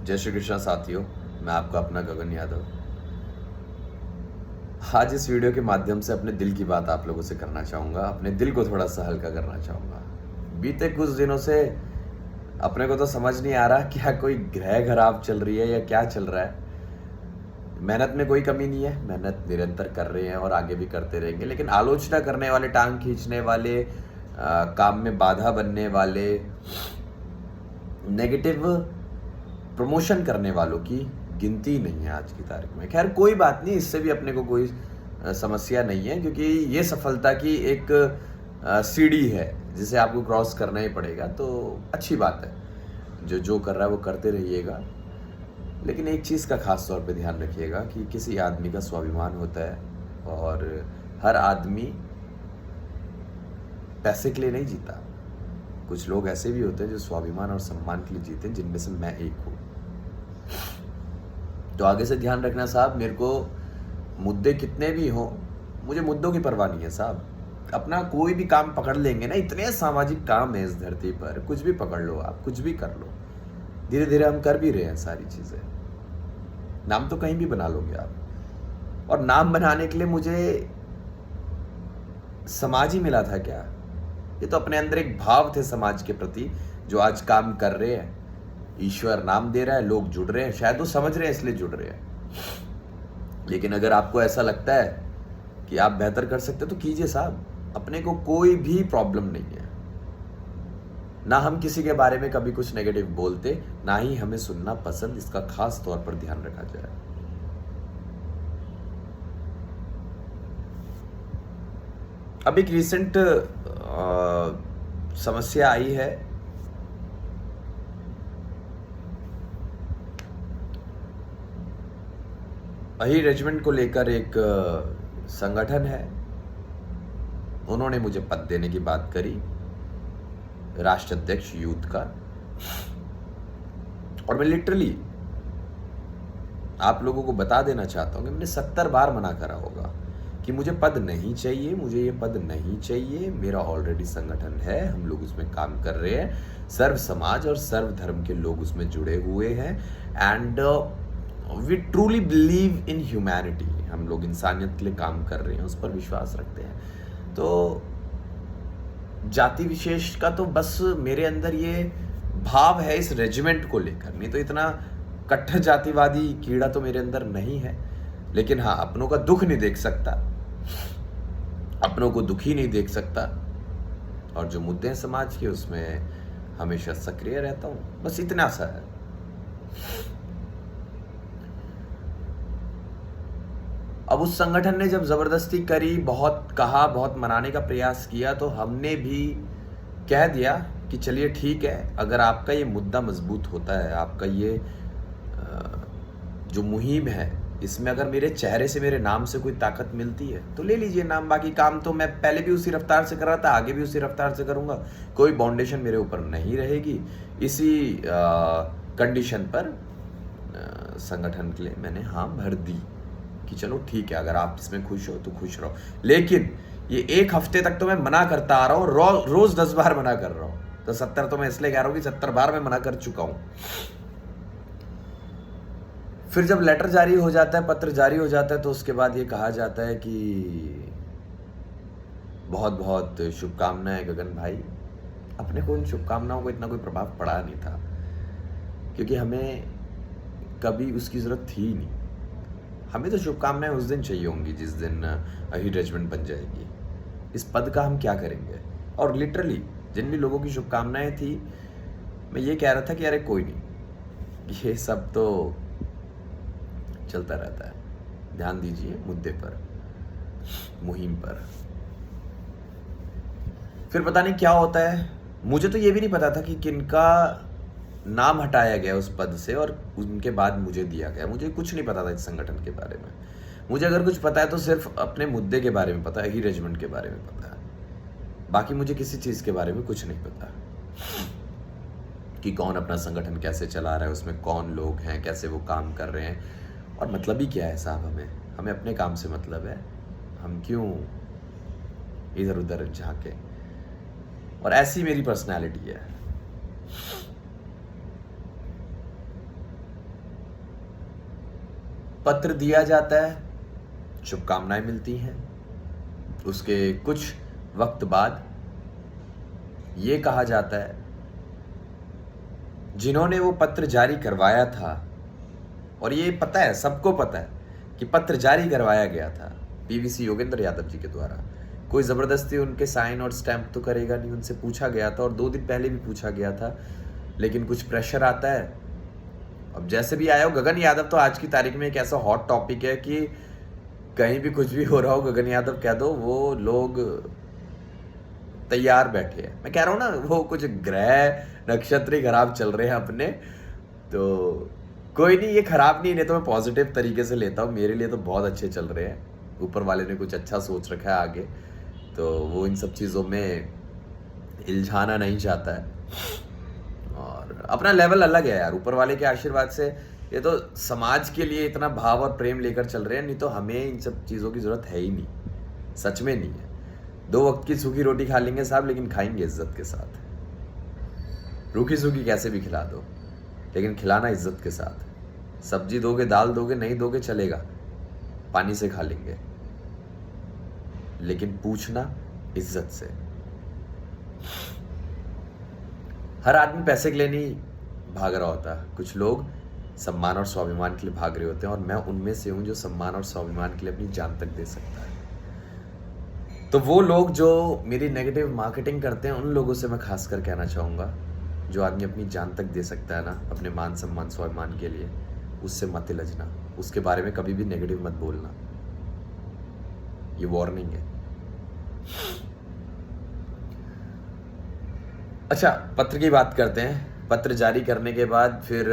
जय श्री कृष्णा साथियों, मैं आपका अपना गगन यादव। आज इस वीडियो के माध्यम से अपने दिल की बात आप लोगों से करना चाहूँगा, अपने दिल को थोड़ा सा हल्का करना चाहूँगा। बीते कुछ दिनों से अपने को तो समझ नहीं आ रहा क्या कोई ग्रह खराब चल रही है या क्या चल रहा है। मेहनत में कोई कमी नहीं है, मेहनत निरंतर कर रहे हैं और आगे भी करते रहेंगे, लेकिन आलोचना करने वाले, टांग खींचने वाले, काम में बाधा बनने वाले, नेगेटिव प्रमोशन करने वालों की गिनती नहीं है आज की तारीख में। खैर कोई बात नहीं, इससे भी अपने को कोई समस्या नहीं है, क्योंकि ये सफलता की एक सीढ़ी है जिसे आपको क्रॉस करना ही पड़ेगा। तो अच्छी बात है, जो जो कर रहा है वो करते रहिएगा, लेकिन एक चीज़ का खास तौर पे ध्यान रखिएगा कि किसी आदमी का स्वाभिमान होता है और हर आदमी पैसे के लिए नहीं जीता। कुछ लोग ऐसे भी होते हैं जो स्वाभिमान और सम्मान के लिए जीते हैं, जिनमें से मैं एक हूँ। तो आगे से ध्यान रखना साहब, मेरे को मुद्दे कितने भी हों, मुझे मुद्दों की परवाह नहीं है साहब। अपना कोई भी काम पकड़ लेंगे ना, इतने सामाजिक काम है इस धरती पर, कुछ भी पकड़ लो आप, कुछ भी कर लो। धीरे धीरे हम कर भी रहे हैं सारी चीज़ें। नाम तो कहीं भी बना लोगे आप, और नाम बनाने के लिए मुझे समाज ही मिला था क्या? ये तो अपने अंदर एक भाव थे समाज के प्रति, जो आज काम कर रहे हैं। ईश्वर नाम दे रहा है, लोग जुड़ रहे हैं, शायद वो समझ रहे हैं इसलिए जुड़ रहे हैं। लेकिन अगर आपको ऐसा लगता है कि आप बेहतर कर सकते तो कीजिए साहब, अपने को कोई भी प्रॉब्लम नहीं है। ना हम किसी के बारे में कभी कुछ नेगेटिव बोलते, ना ही हमें सुनना पसंद, इसका खास तौर पर ध्यान रखा जाए। अब एक रिसेंट समस्या आई है। अही रेजिमेंट को लेकर एक संगठन है, उन्होंने मुझे पद देने की बात करी, राष्ट्र अध्यक्ष यूथ का। और मैं लिटरली आप लोगों को बता देना चाहता हूं कि मैंने 70 बार मना करा होगा कि मुझे पद नहीं चाहिए, मुझे ये पद नहीं चाहिए। मेरा ऑलरेडी संगठन है, हम लोग उसमें काम कर रहे हैं, सर्व समाज और सर्व धर्म के लोग उसमें जुड़े हुए हैं, and we truly believe in humanity. हम लोग इंसानियत के लिए काम कर रहे हैं, उस पर विश्वास रखते हैं। तो जाति विशेष का तो बस मेरे अंदर ये भाव है इस रेजिमेंट को लेकर, नहीं तो इतना कट्टर जातिवादी कीड़ा तो मेरे अंदर नहीं है। लेकिन हाँ, अपनों का दुख नहीं देख सकता, अपनों को दुखी नहीं देख सकता, और जो मुद्दे हैं समाज के उसमें हमेशा सक्रिय रहता हूं, बस इतना सा है। अब उस संगठन ने जब जबरदस्ती करी, बहुत कहा, बहुत मनाने का प्रयास किया, तो हमने भी कह दिया कि चलिए ठीक है, अगर आपका ये मुद्दा मजबूत होता है, आपका ये जो मुहिम है, इसमें अगर मेरे चेहरे से, मेरे नाम से कोई ताकत मिलती है तो ले लीजिए नाम। बाकी काम तो मैं पहले भी उसी रफ्तार से कर रहा था, आगे भी उसी रफ्तार से करूंगा। कोई बाउंडेशन मेरे ऊपर नहीं रहेगी। इसी कंडीशन पर संगठन के लिए मैंने हाँ भर दी कि चलो ठीक है, अगर आप इसमें खुश हो तो खुश रहो। लेकिन ये एक हफ्ते तक तो मैं मना करता आ रहा हूँ, रोज 10 बार मना कर रहा हूँ। तो 70 तो मैं इसलिए कह रहा हूँ कि 70 बार मैं मना कर चुका हूँ। फिर जब लेटर जारी हो जाता है, पत्र जारी हो जाता है, तो उसके बाद ये कहा जाता है कि बहुत बहुत शुभकामनाएं गगन भाई। अपने को उन शुभकामनाओं को इतना कोई प्रभाव पड़ा नहीं था, क्योंकि हमें कभी उसकी जरूरत थी नहीं। हमें तो शुभकामनाएं उस दिन चाहिए होंगी जिस दिन अही रेजिमेंट बन जाएगी। इस पद का हम क्या करेंगे? और लिटरली जिन भी लोगों की शुभकामनाएं थी, मैं ये कह रहा था कि अरे कोई नहीं, ये सब तो चलता रहता है, ध्यान दीजिए मुद्दे पर, मुहिम पर। फिर पता नहीं क्या होता है। मुझे तो ये भी नहीं पता था कि किनका नाम हटाया गया उस पद से और उनके बाद मुझे दिया गया। मुझे कुछ नहीं पता था इस संगठन के बारे में। मुझे अगर कुछ पता है तो सिर्फ अपने मुद्दे के बारे में पता है, ही रेजिमेंट के बारे में पता है। बाकी मुझे किसी चीज़ के बारे में कुछ नहीं पता कि कौन अपना संगठन कैसे चला रहा है, उसमें कौन लोग हैं, कैसे वो काम कर रहे हैं, और मतलब ही क्या है साहब। हमें अपने काम से मतलब है, हम क्यों इधर उधर झांके। और ऐसी मेरी पर्सनैलिटी है। पत्र दिया जाता है, शुभकामनाएं मिलती हैं, उसके कुछ वक्त बाद ये कहा जाता है जिन्होंने वो पत्र जारी करवाया था, और ये पता है, सबको पता है कि पत्र जारी करवाया गया था पीवीसी योगेंद्र यादव जी के द्वारा। कोई ज़बरदस्ती उनके साइन और स्टैंप तो करेगा नहीं, उनसे पूछा गया था और 2 दिन पहले भी पूछा गया था, लेकिन कुछ प्रेशर आता है। अब जैसे भी आया हो, गगन यादव तो आज की तारीख में एक ऐसा हॉट टॉपिक है कि कहीं भी कुछ भी हो रहा हो, गगन यादव कह दो, वो लोग तैयार बैठे हैं। मैं कह रहा हूँ ना, वो कुछ ग्रह नक्षत्र ही खराब चल रहे हैं अपने, तो कोई नहीं, ये खराब नहीं, तो मैं पॉजिटिव तरीके से लेता हूँ, मेरे लिए तो बहुत अच्छे चल रहे हैं। ऊपर वाले ने कुछ अच्छा सोच रखा है आगे, तो वो इन सब चीज़ों में इल्झाना नहीं चाहता है, और अपना लेवल अलग है यार। ऊपर वाले के आशीर्वाद से ये तो समाज के लिए इतना भाव और प्रेम लेकर चल रहे हैं, नहीं तो हमें इन सब चीज़ों की ज़रूरत है ही नहीं, सच में नहीं है। 2 वक्त की सूखी रोटी खा लेंगे साहब, लेकिन खाएंगे इज्जत के साथ। रूखी सूखी कैसे भी खिला दो, लेकिन खिलाना इज्जत के साथ। सब्जी दोगे, दाल दोगे, नहीं दोगे चलेगा, पानी से खा लेंगे, लेकिन पूछना इज्जत से। हर आदमी पैसे के लिए नहीं भाग रहा होता, कुछ लोग सम्मान और स्वाभिमान के लिए भाग रहे होते हैं, और मैं उनमें से हूं जो सम्मान और स्वाभिमान के लिए अपनी जान तक दे सकता है। तो वो लोग जो मेरी नेगेटिव मार्केटिंग करते हैं, उन लोगों से मैं खासकर कहना चाहूँगा, जो आदमी अपनी जान तक दे सकता है ना अपने मान सम्मान स्वाभिमान के लिए, उससे मत लजना, उसके बारे में कभी भी नेगेटिव मत बोलना, ये वार्निंग है। अच्छा, पत्र की बात करते हैं। पत्र जारी करने के बाद फिर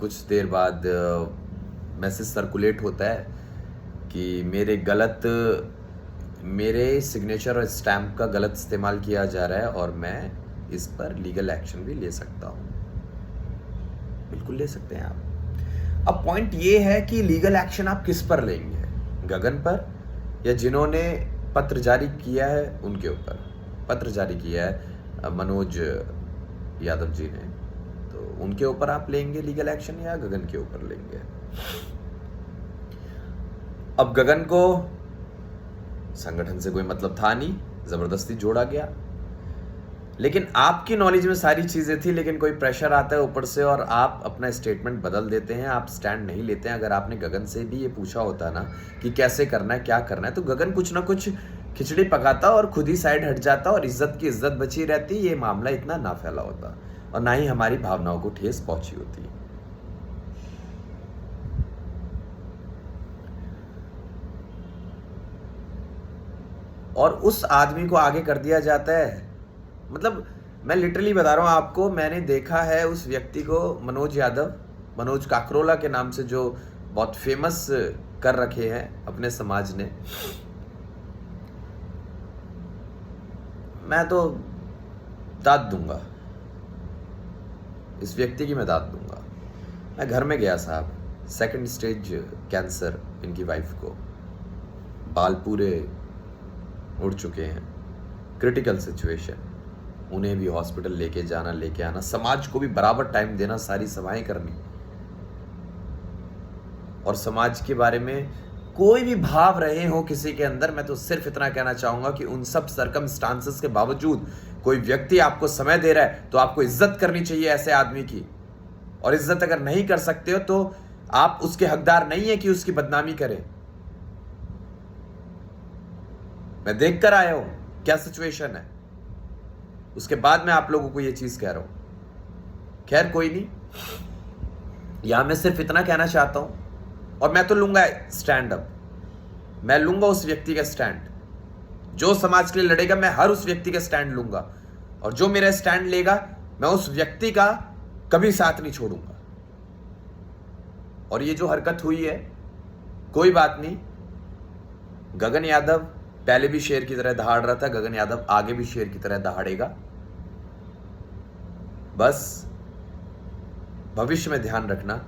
कुछ देर बाद मैसेज सर्कुलेट होता है कि मेरे सिग्नेचर और स्टैम्प का गलत इस्तेमाल किया जा रहा है, और मैं इस पर लीगल एक्शन भी ले सकता हूँ। बिल्कुल ले सकते हैं आप। अब पॉइंट ये है कि लीगल एक्शन आप किस पर लेंगे, गगन पर या जिन्होंने पत्र जारी किया है उनके ऊपर। पत्र जारी किया है मनोज यादव जी ने, तो उनके ऊपर आप लेंगे लीगल एक्शन या गगन के ऊपर लेंगे। अब गगन को संगठन से कोई मतलब था नहीं, जबरदस्ती जोड़ा गया, लेकिन आपकी नॉलेज में सारी चीजें थी, लेकिन कोई प्रेशर आता है ऊपर से और आप अपना स्टेटमेंट बदल देते हैं, आप स्टैंड नहीं लेते हैं। अगर आपने गगन से भी ये पूछा होता ना कि कैसे करना है, क्या करना है, तो गगन कुछ ना कुछ खिचड़ी पकाता और खुद ही साइड हट जाता और इज्जत की इज्जत बची रहती, ये मामला इतना ना फैला होता और ना ही हमारी भावनाओं को ठेस पहुंची होती। और उस आदमी को आगे कर दिया जाता है। मतलब मैं लिटरली बता रहा हूं आपको, मैंने देखा है उस व्यक्ति को, मनोज यादव, मनोज काकरोला के नाम से, जो बहुत फेमस कर रखे हैं अपने समाज ने। मैं तो दाद दूंगा, इस व्यक्ति की मैं दाद दूंगा। मैं घर में गया साहब, 2nd स्टेज कैंसर इनकी वाइफ को, बाल पूरे उड़ चुके हैं, क्रिटिकल सिचुएशन, उन्हें भी हॉस्पिटल लेके जाना, लेके आना, समाज को भी बराबर टाइम देना, सारी सभाएं करनी, और समाज के बारे में कोई भी भाव रहे हो किसी के अंदर, मैं तो सिर्फ इतना कहना चाहूंगा कि उन सब सर्कमस्टांसेस के बावजूद कोई व्यक्ति आपको समय दे रहा है तो आपको इज्जत करनी चाहिए ऐसे आदमी की। और इज्जत अगर नहीं कर सकते हो तो आप उसके हकदार नहीं है कि उसकी बदनामी करें। मैं देख कर आया हूं क्या सिचुएशन है, उसके बाद मैं आप लोगों को यह चीज कह रहा हूं। खैर कोई नहीं, यहां मैं सिर्फ इतना कहना चाहता हूं, और मैं तो लूंगा स्टैंड अप, मैं लूंगा उस व्यक्ति का स्टैंड। जो समाज के लिए लड़ेगा, मैं हर उस व्यक्ति का स्टैंड लूंगा, और जो मेरा स्टैंड लेगा, मैं उस व्यक्ति का कभी साथ नहीं छोड़ूंगा। और ये जो हरकत हुई है, कोई बात नहीं, गगन यादव पहले भी शेर की तरह दहाड़ रहा था, गगन यादव आगे भी शेर की तरह दहाड़ेगा। बस भविष्य में ध्यान रखना,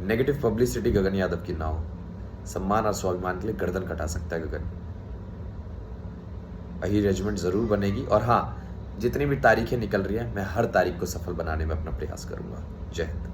नेगेटिव पब्लिसिटी गगन यादव की ना हो। सम्मान और स्वाभिमान के लिए गर्दन कटा सकता है गगन। वही रेजिमेंट जरूर बनेगी, और हाँ, जितनी भी तारीखें निकल रही है, मैं हर तारीख को सफल बनाने में अपना प्रयास करूंगा। जय हिंद।